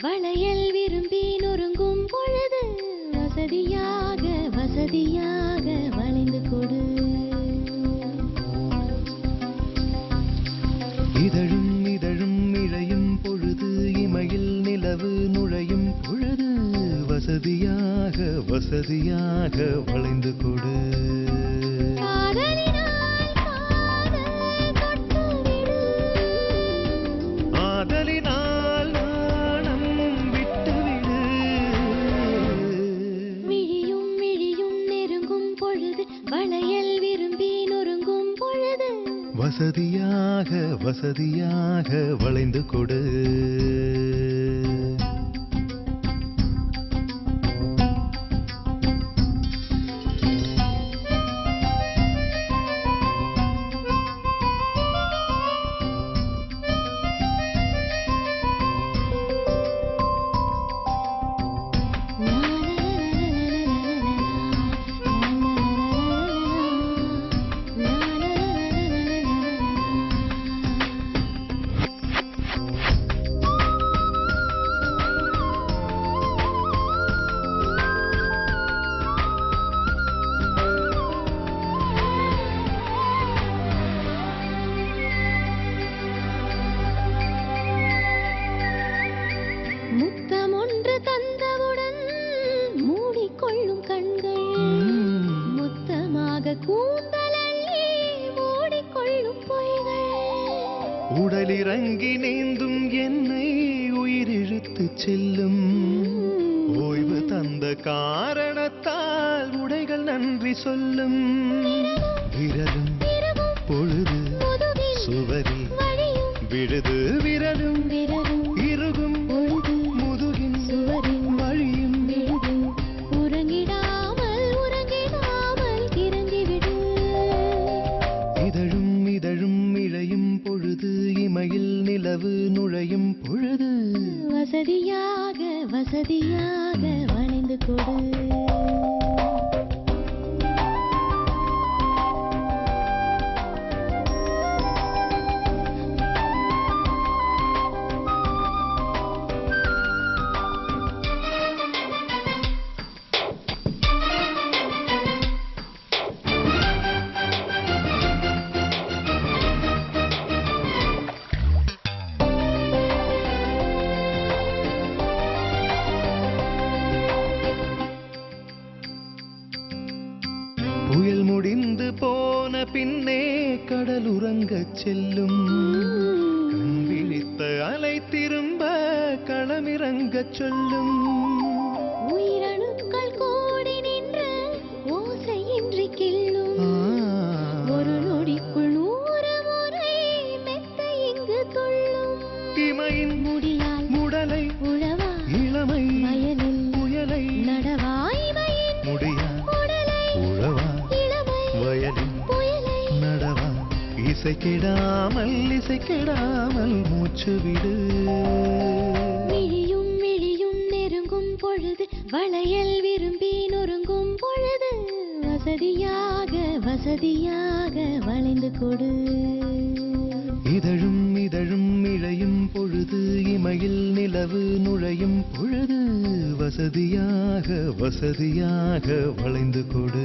வளையல் விரும்பி நொறுங்கும் பொழுது வசதியாக வசதியாக வளைந்து கொடு. இதழும் இதழும் இழையும் பொழுது இமையில் நிலவு நுழையும் பொழுது வசதியாக வசதியாக வளைந்து கொடு. ஆதலினால் நாணம் விட்டுவிடு. விழியும் விழியும் நெருங்கும் பொழுது வளையல் விரும்பி நொறுங்கும் பொழுது வசதியாக வசதியாக வளைந்து கொடு. முத்தம் ஒன்று தந்தவுடன் மூடிக்கொள்ளும் கண்கள் முத்தமாக கூந்தலள்ளி மூடிக்கொள்ளும் பொய்கள். உடலிறங்கி நீந்தும் என்னை உயிரிழுத்து செல்லும். ஓய்வு தந்த காரணத்தால் உடைகள் நன்றி சொல்லும். விரலும் பொழுது சுவரில் விழுது விரலும் இருகும் முதுகின் சுவரின் வழியும் விழுது. உறங்கிடாமல் உறங்கிடாமல் கிறங்கிவிடு. இதழும் இதழும் இழையும் பொழுது இமையில் நிலவு நுழையும் பொழுது வசதியாக வசதியாக வளைந்து கொடு. புயல் முடிந்து போன பின்னே கடல் உறங்கச் செல்லும். கண் விழித்த அலை திரும்ப களமிறங்கச் சொல்லும். உயிரணுக்கள் கூடி நின்று ஓசையின்றி கிள்ளும். ஒரு நொடிக்குள் 100 முறை மெத்த இங்கு துள்ளும். இமையின் முடியால் முடலை உழவா இளமை வயலில் புயலை நடவா இமையின் முடியா உடலை உழவா இளமை வயலின் புயலை நடவா. இசை கெடாமல் மூச்சு விடு. விழியும் விழியும் நெருங்கும் பொழுது வளையல் விரும்பி நொறுங்கும் பொழுது வசதியாக வசதியாக வளைந்து கொடு. இதழும் இதழும் இழையும் பொழுது இமையில் நிலவு நுழையும் பொழுது வசதியாக வசதியாக வளைந்து கொடு.